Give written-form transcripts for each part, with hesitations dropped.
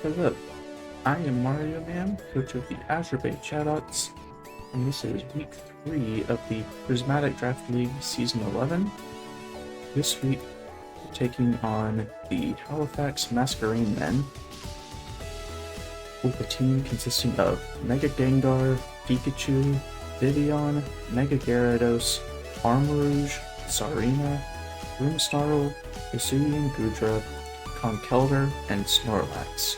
What is up? I am Mario Man, coach of the Azure Bay Chadots, and this is week 3 of the Prismatic Draft League Season 11. This week, we're taking on the Halifax Masquerade Men, with a team consisting of Mega Gengar, Pikachu, Vivian, Mega Gyarados, Armarouge, Sarina, Grimmsnarl, Hisuian Gudra, Conkeldurr, and Snorlax.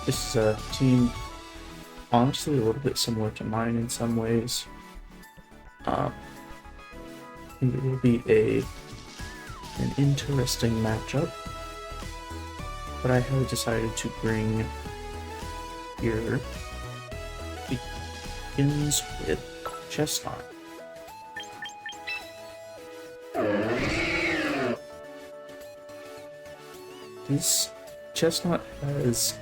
This is a team honestly a little bit similar to mine in some ways. It will be an interesting matchup, but I have decided to bring here begins with Chesnaught. This Chesnaught has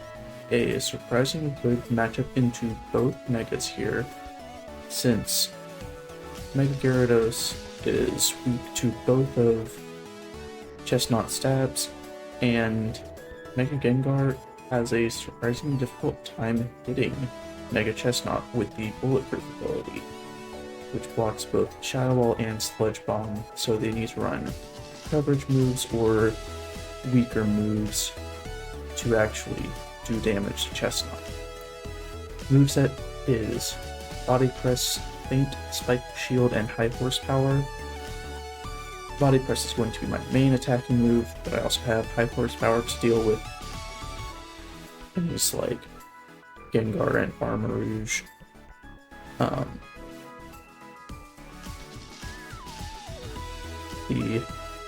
a surprisingly good matchup into both Megas here, since Mega Gyarados is weak to both of Chesnaught's stabs, and Mega Gengar has a surprisingly difficult time hitting Mega Chesnaught with the Bulletproof ability, which blocks both Shadow Ball and Sludge Bomb, so they need to run coverage moves or weaker moves to actually do damage to Chesnaught. Moveset is Body Press, Feint, Spike Shield, and High Horsepower. Body Press is going to be my main attacking move, but I also have High Horsepower to deal with things like Gengar and Armarouge. The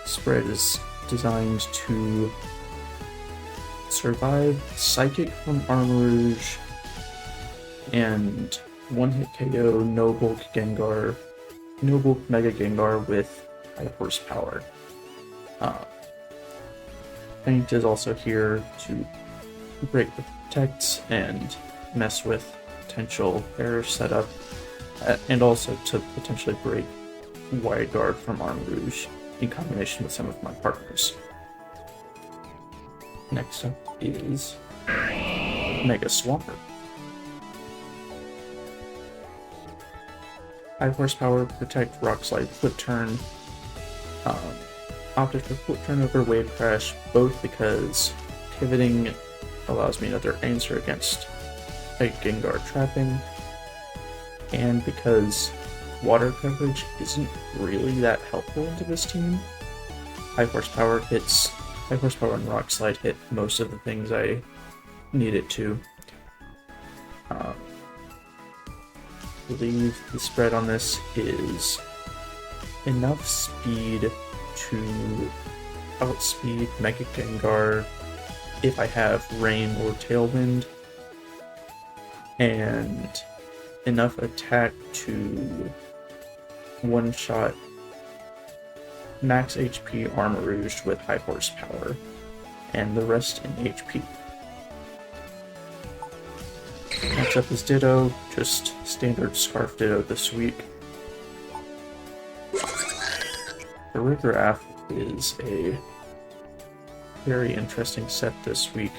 spread is designed to survive Psychic from Armarouge and one-hit KO no bulk Mega Gengar with High Horsepower. Feint is also here to break the protects and mess with potential error setup, and also to potentially break Wide Guard from Armarouge in combination with some of my partners. Next up is Mega Swampert. High Horsepower, Protect, Rock Slide, Flip Turn. Opted for Flip Turn over Wave Crash, both because pivoting allows me another answer against a Gengar trapping, and because water coverage isn't really that helpful into this team. High Horsepower and Rock Slide hit most of the things I need it to. I believe the spread on this is enough speed to outspeed Mega Gengar if I have Rain or Tailwind, and enough attack to one-shot max HP Armarouge with High Horsepower, and the rest in HP. Next up is Ditto, just standard Scarf Ditto this week. The Rigraff is a very interesting set this week.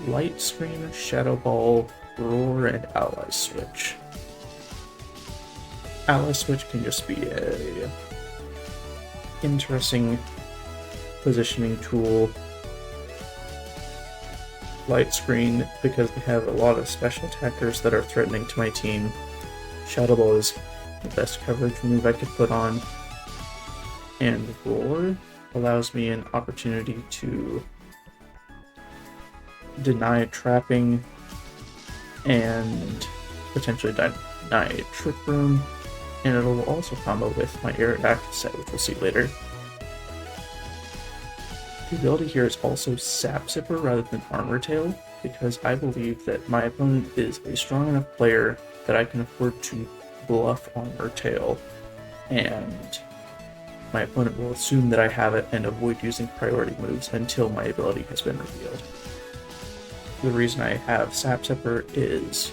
Light Screen, Shadow Ball, Roar, and Ally Switch. Ally Switch can just be a interesting positioning tool. Light Screen, because they have a lot of special attackers that are threatening to my team. Shadow Ball is the best coverage move I could put on. And Roar allows me an opportunity to deny trapping and potentially deny Trick Room, and it will also combo with my Aerodactyl set, which we'll see later. The ability here is also Sap Zipper rather than Armor Tail, because I believe that my opponent is a strong enough player that I can afford to bluff Armor Tail, and my opponent will assume that I have it and avoid using priority moves until my ability has been revealed. The reason I have Sap Zipper is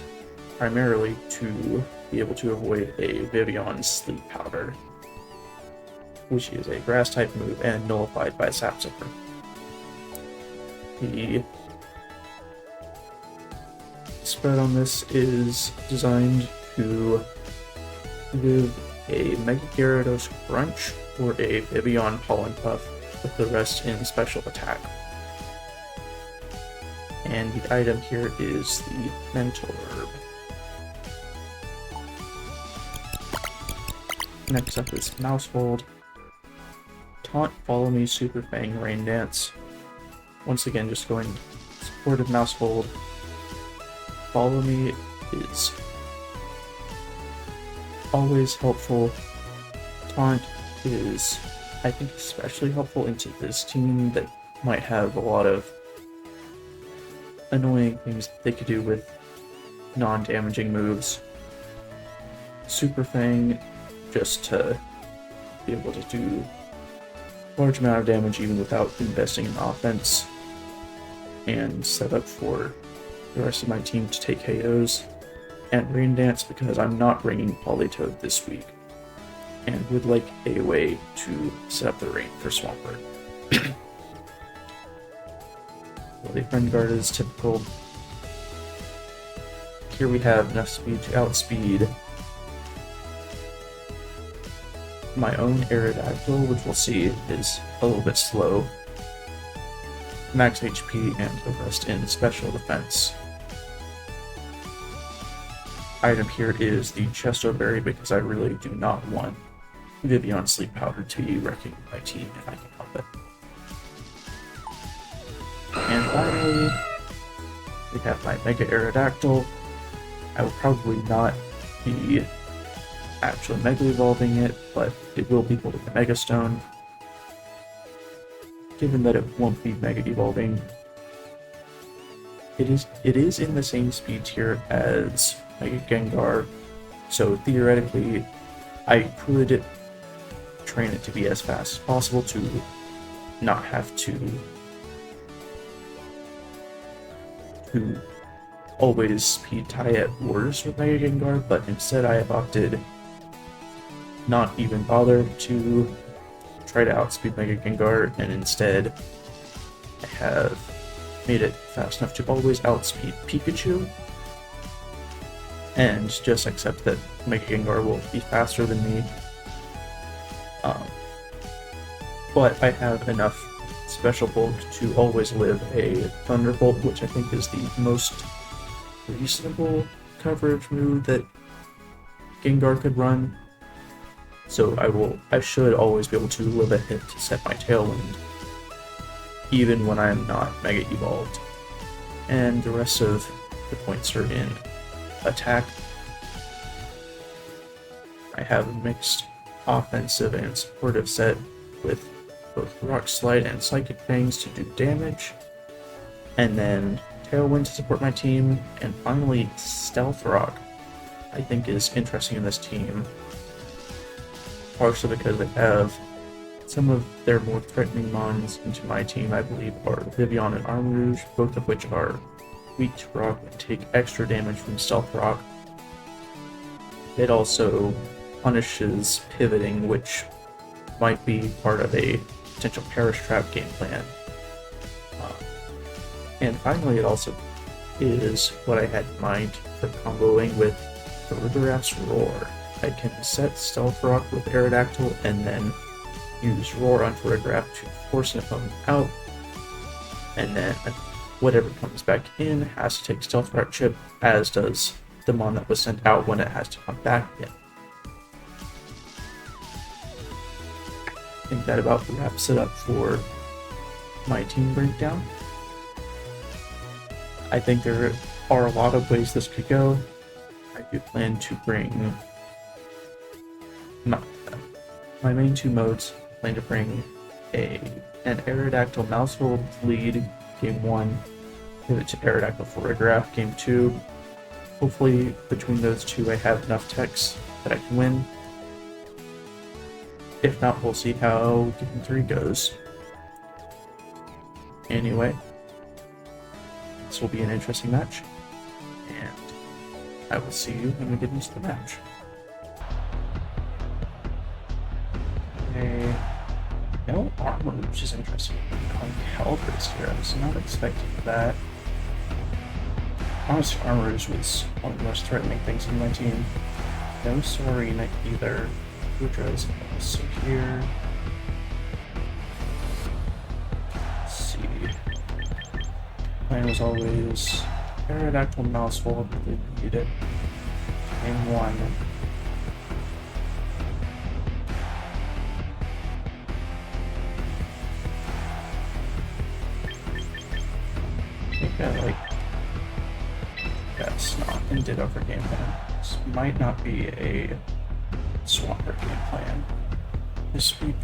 primarily to be able to avoid a Vivian Sleep Powder, which is a grass type move and nullified by Sap Zipper. The spread on this is designed to give a Mega Gyarados Crunch or a Vivian Pollen Puff with the rest in special attack. And the item here is the Mental Herb. Next up is Mousehold. Taunt, Follow Me, Super Fang, Rain Dance. Once again, just going supportive Mousehold. Follow Me is always helpful. Taunt is, I think, especially helpful into this team that might have a lot of annoying things they could do with non-damaging moves. Super Fang, just to be able to do a large amount of damage even without investing in offense, and set up for the rest of my team to take KOs. And Rain Dance because I'm not bringing Politoed this week, and would like a way to set up the rain for Swampert. Well, the Friend Guard is typical. Here we have enough speed to outspeed my own Aerodactyl, which we'll see is a little bit slow. Max HP and the rest in special defense. Item here is the Chesnaught Berry because I really do not want Vivian Sleep Powder to be wrecking my team if I can help it. And finally, we have my Mega Aerodactyl. I will probably not be actually Mega Evolving it, but it will be holding the Mega Stone. Given that it won't be Mega Evolving, it is in the same speed tier as Mega Gengar, so theoretically I could train it to be as fast as possible to not have to always speed tie at worst with Mega Gengar, but instead I have opted not even bother to try to outspeed Mega Gengar, and instead I have made it fast enough to always outspeed Pikachu, and just accept that Mega Gengar will be faster than me. But I have enough special bulk to always live a Thunderbolt, which I think is the most reasonable coverage move that Gengar could run. So I should always be able to live a hit to set my Tailwind, even when I am not Mega Evolved. And the rest of the points are in attack. I have a mixed offensive and supportive set with both Rock Slide and Psychic Fangs to do damage, and then Tailwind to support my team, and finally Stealth Rock I think is interesting in this team, partially because they have some of their more threatening mons into my team, I believe, are Vivian and Armarouge, both of which are weak to Rock and take extra damage from Stealth Rock. It also punishes pivoting, which might be part of a potential Perish Trap game plan. And finally, it also is what I had in mind for comboing with Farigiraf's Roar. I can set Stealth Rock with Aerodactyl and then use Roar on Farigiraf to force an opponent out, and then whatever comes back in has to take Stealth Rock chip, as does the mon that was sent out when it has to come back in. I think that about wraps it up for my team breakdown. I think there are a lot of ways this could go. I do plan to bring my main two modes. I plan to bring an Aerodactyl Mousehold lead game 1, pivot to Aerodactyl Farigiraf game 2. Hopefully between those two I have enough techs that I can win. If not, we'll see how game 3 goes. Anyway, this will be an interesting match, and I will see you when we get into the match. Okay. No? armor, which is interesting. Calibers here. I was not expecting that. Honestly, armors was one of the most threatening things in my team. No Sorina either. Hudra's also here. Let's see. Plan was always Pterodactyl Mousehole, but they need it. In one. I think I like Chesnaught and did over game plan. This might not be a Swampert game plan this week.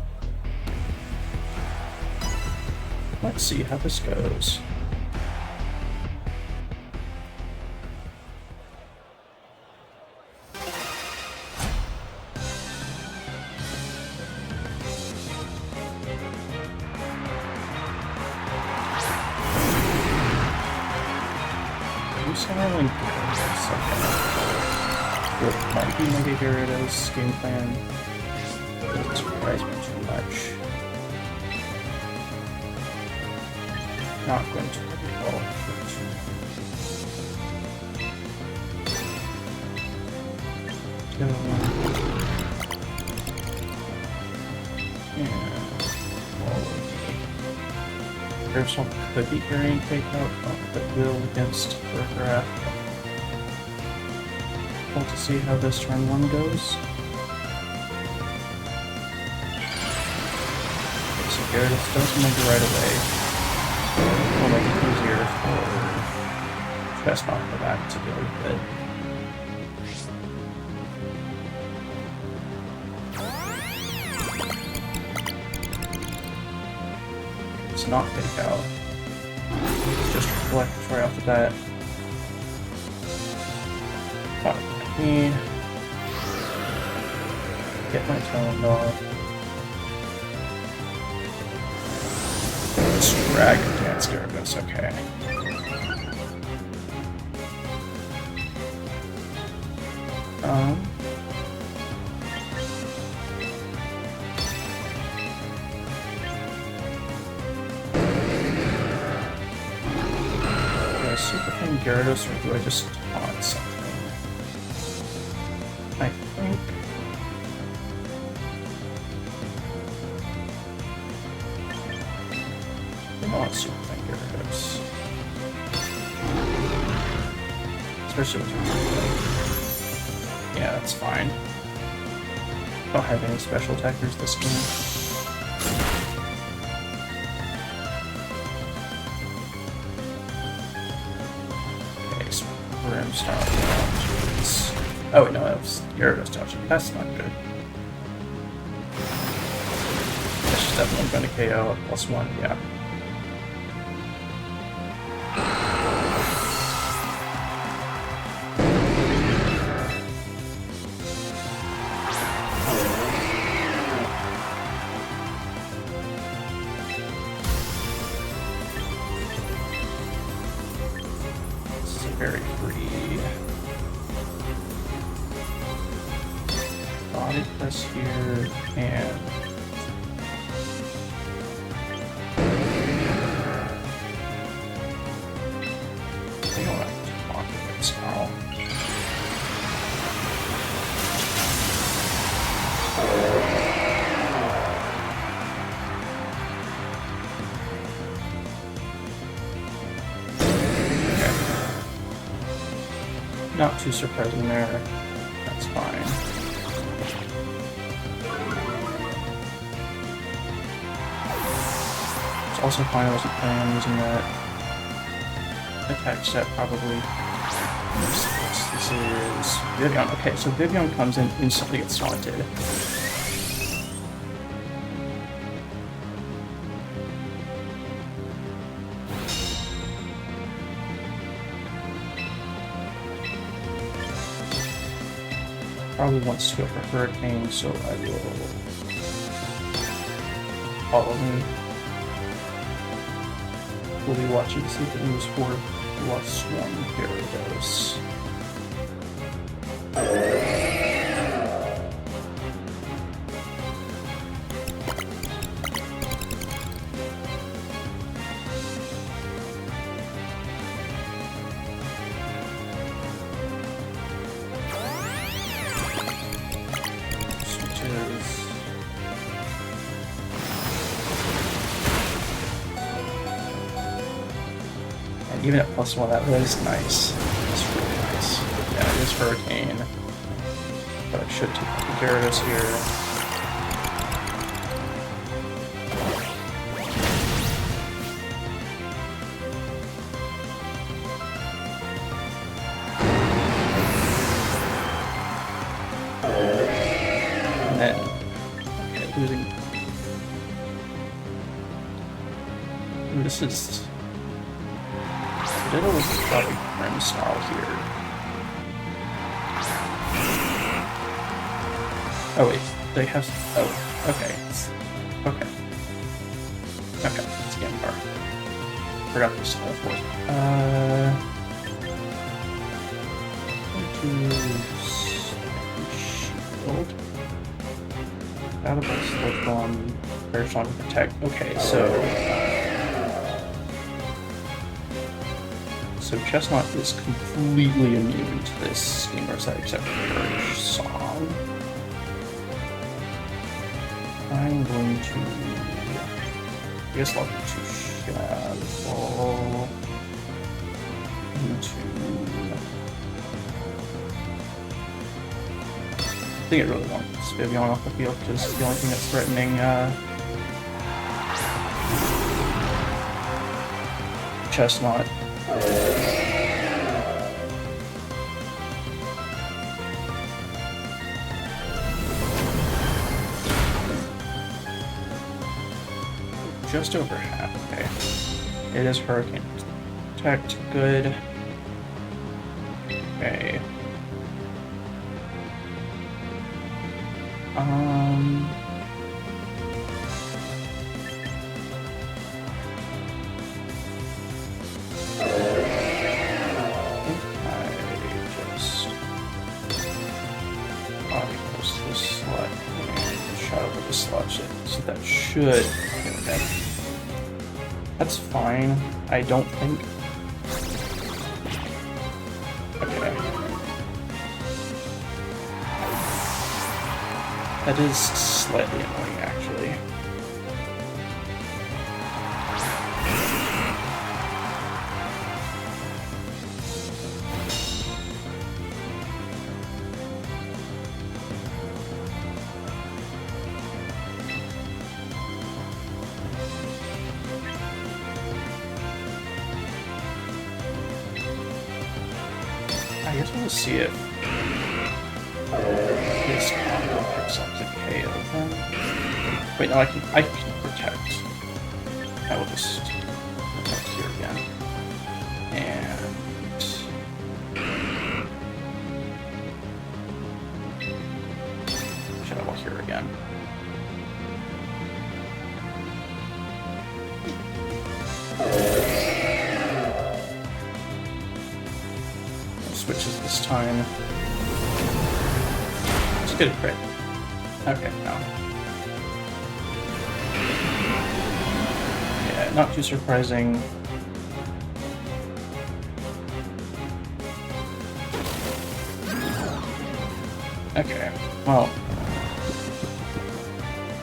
Let's see how this goes. What might be Mega Gyarados game plan doesn't surprise me too much. Not going to be all Airsoft could be carrying takeout, but will against Burgraff. Want to see how this turn one goes. Okay, so Gyarados does move right away. Will make it easier for Chesnaught for that to deal with it. It's not fake out. Just reflect right off the bat. Get my tone off. Dragon Dance Gyarados, okay. Do I Super Fan Gyarados or do I just taunt something? I think I want Super Fan Gyarados. Especially with yeah, that's fine. Don't have any special attackers this game. Okay, so Brimstone. Oh wait, no, that was Gyarados dodging. That's not good. That's just definitely going to KO at +1, yeah. This is a very free body press here, and I think I'll have to talk with this now. Okay. Not too surprising there. That's fine. It's also fine, I wasn't planning on using that attack set probably. This is Vivian. Okay, so Vivian comes in, instantly gets taunted. Probably wants to go for Hurricane, so I will follow me. We'll be watching to see if it moves forward. +1 Gyarados. And even at +1, that was nice. That's really nice. Yeah, it is Hurricane. But I should take the Gyarados here. And then, okay, losing. Ooh, this is. Ditto was probably Grim Snarl here. Oh wait, they have. Oh, okay. Okay. Okay, it's getting far. Forgot this stuff. Shield. Out of this, Slip Bomb, Very Strong Protect. Okay, so Chesnaught is completely immune to this Steamer set except for Courage Song. I'm going to, I guess I'll do Shadow into, I think it really wants Vivian off the field because it's the only thing that's threatening Chesnaught. Just over half, okay. It is Hurricane Protect, good. Okay. So that should. Okay. That's fine. I don't think. Okay. That is slightly annoying, actually. I guess we'll see if his combo picks up the KO then. Wait, no, I can protect. I will just protect here again. And Shadow here again. Switches this time. Just get a crit. Okay, no. Yeah, not too surprising. Okay, well,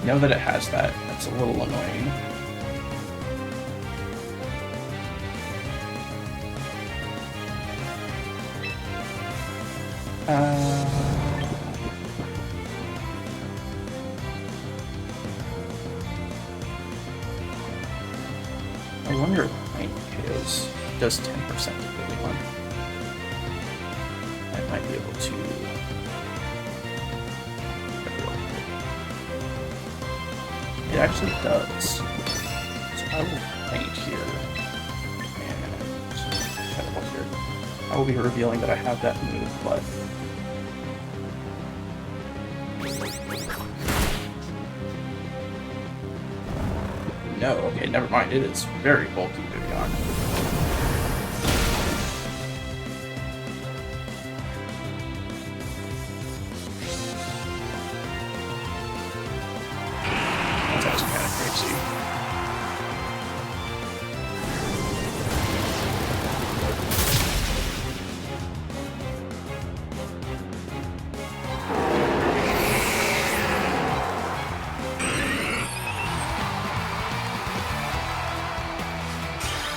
know that it has that. That's a little annoying. I wonder if Pint KOs does 10% to Pokemon. I might be able to. It actually does. So I will Paint here. And Shadow here. I will be revealing that I have that move, but. No, okay, never mind. It is very bulky, Vivian. That's actually kind of crazy.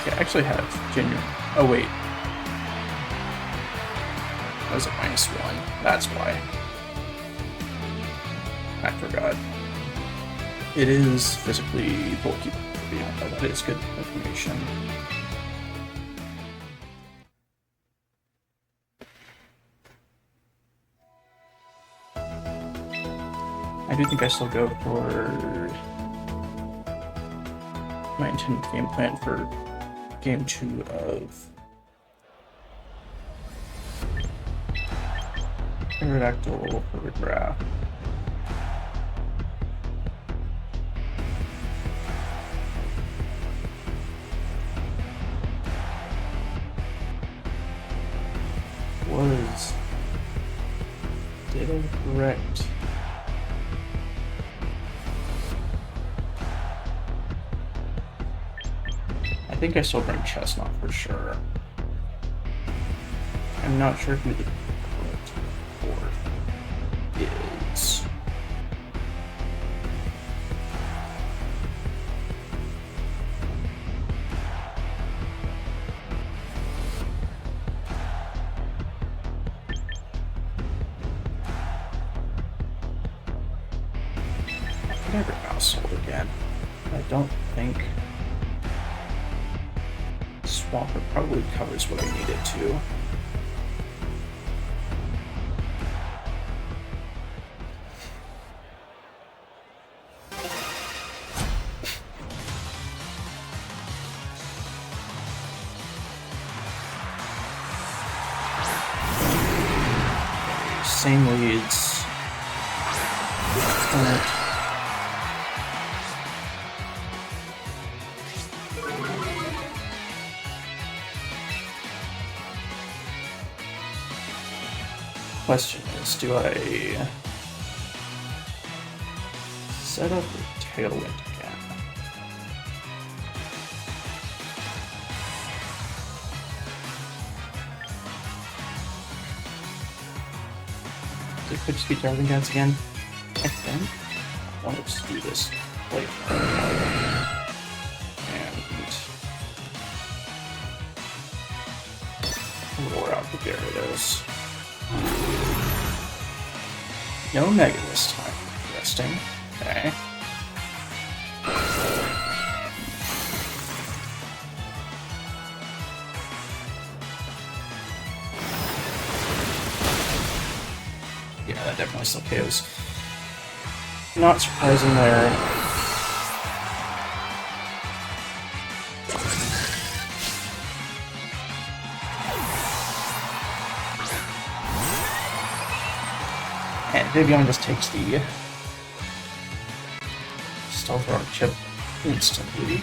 I actually have genuine Oh, wait. That was a -1. That's why. I forgot. It is physically bulky. Yeah, that is good information. I do think I still go for my intended game plan for game 2 of Pterodactyl Photograph. Was data correct? I think I still bring Chesnaught for sure. I'm not sure who the correct fourth is. I think I bring Household again. I don't think Swamper probably covers what I need it to. Same leads. Question is, do I set up the tailwind again? It could just be Darwin Guns again. I think I want to just do this playthrough. And roar out the Gyarados. No Mega this time. Interesting. Okay. Yeah, that definitely still KOs. Not surprising there. And Vivian just takes the Stealth Rock chip instantly.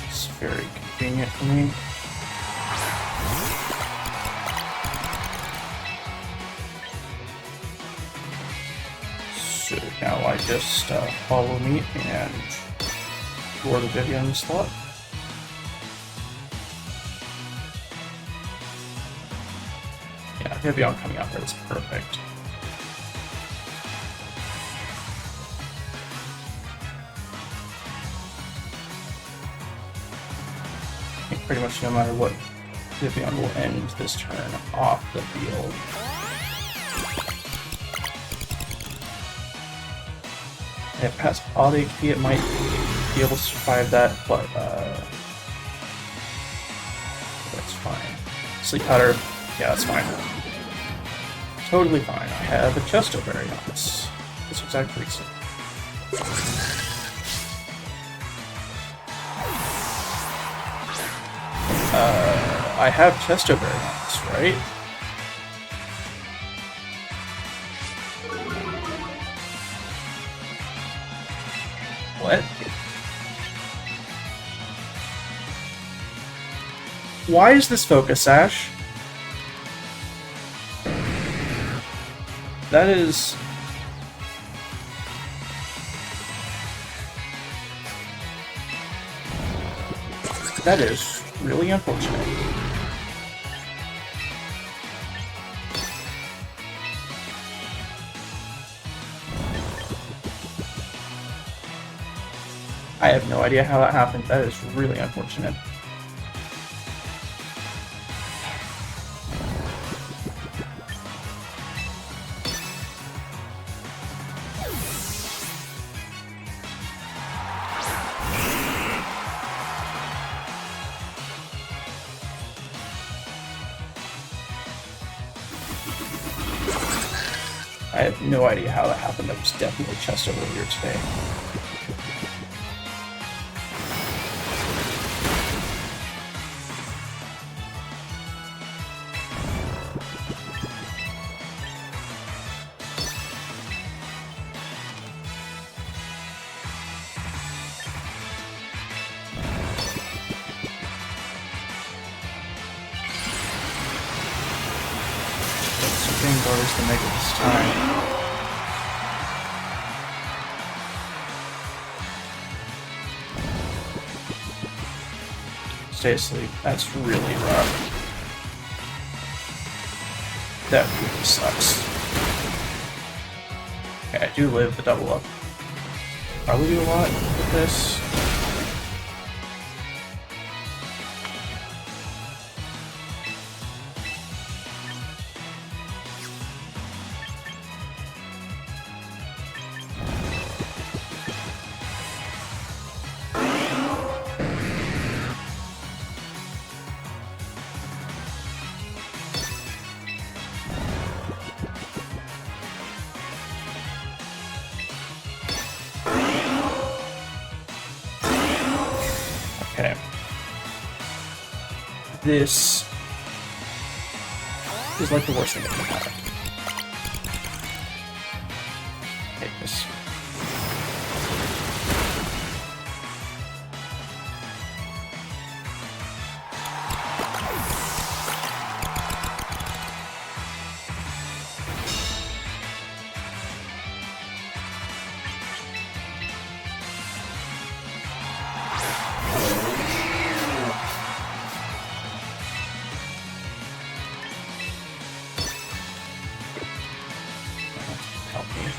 It's very convenient for me. So now I just follow me and lure the Vivian in the slot. Yeah, Vivian coming out there is perfect. Pretty much no matter what, Vivian will end this turn off the field. If it has odd HP, it might be able to survive that, but that's fine. Sleep Powder, yeah, that's fine. Totally fine. I have a Chesto Berry on this exact reason. I have Chesto Berry on this, right? What? Why is this Focus Sash? That is... That is really unfortunate. I have no idea how that happened. That is really unfortunate. I have no idea how that happened. That was definitely chest earlier today. Bars the mega this time. Stay asleep. That's really rough. That really sucks. Okay, I do live the double up. Probably do a lot with this. Okay. This is like the worst thing that can happen. Take this. Help me.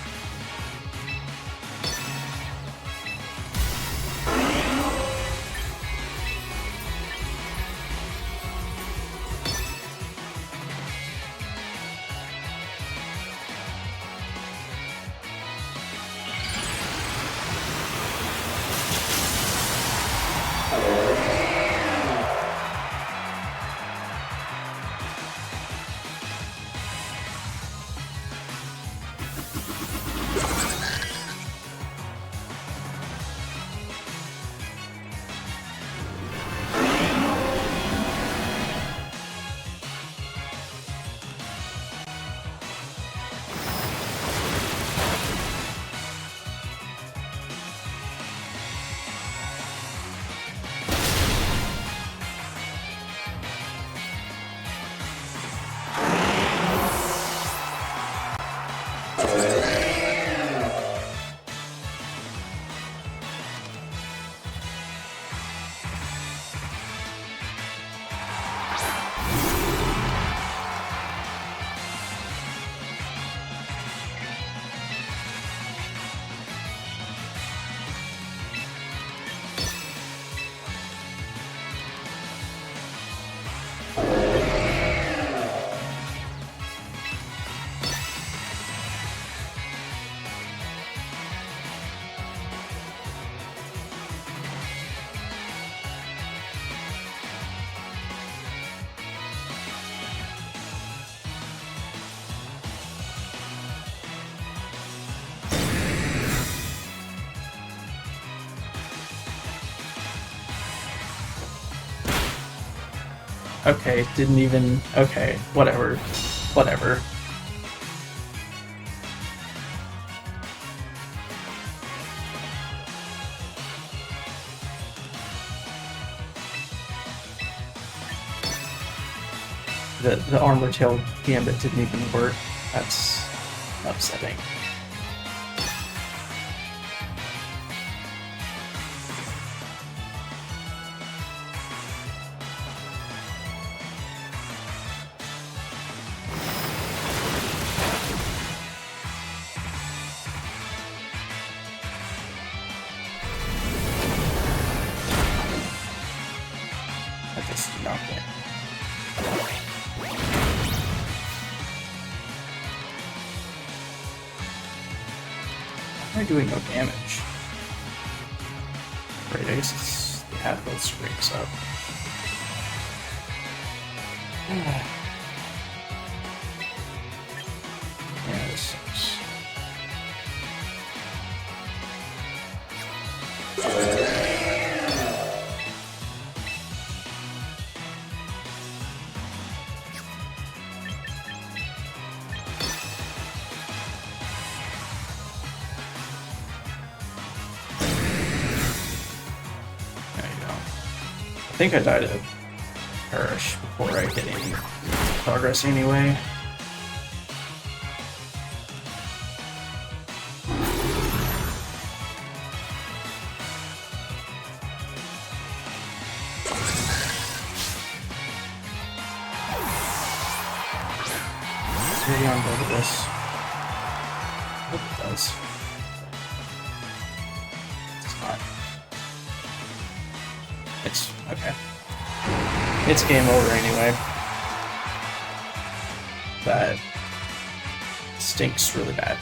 Okay, didn't even... Okay, whatever. Whatever. The armor tail gambit didn't even work. That's upsetting. That just did not win. Why am I doing no damage? Right, I guess it's, they have both screens up. Yeah, this sucks. I think I died of Perish before I hit any progress anyway. Maybe I'm good at this. Hope it does. It's not. It's okay. It's game over anyway. That stinks really bad.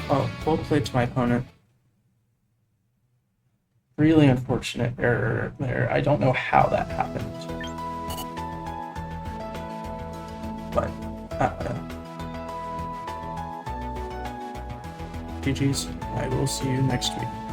Oh, well played to my opponent. Really unfortunate error there. I don't know how that happened. But, GG's. I will see you next week.